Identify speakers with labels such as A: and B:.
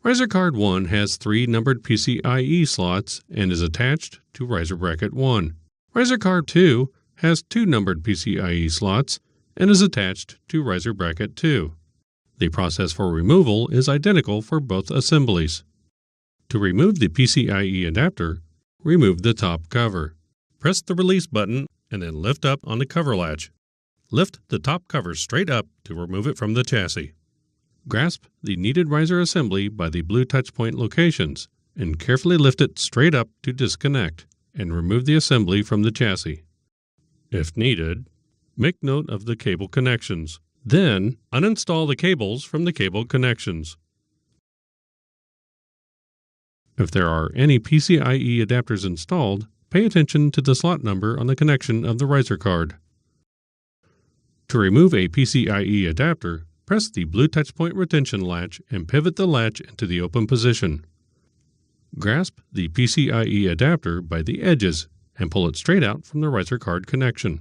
A: Riser Card 1 has 3 numbered PCIe slots and is attached to riser bracket 1. Riser Card 2 has 2 numbered PCIe slots and is attached to riser bracket 2. The process for removal is identical for both assemblies. To remove the PCIe adapter, remove the top cover. Press the release button and then lift up on the cover latch. Lift the top cover straight up to remove it from the chassis. Grasp the needed riser assembly by the blue touch point locations and carefully lift it straight up to disconnect and remove the assembly from the chassis. If needed, make note of the cable connections. Then, uninstall the cables from the cable connections. If there are any PCIe adapters installed, pay attention to the slot number on the connection of the riser card. To remove a PCIe adapter, press the blue touchpoint retention latch and pivot the latch into the open position. Grasp the PCIe adapter by the edges and pull it straight out from the riser card connection.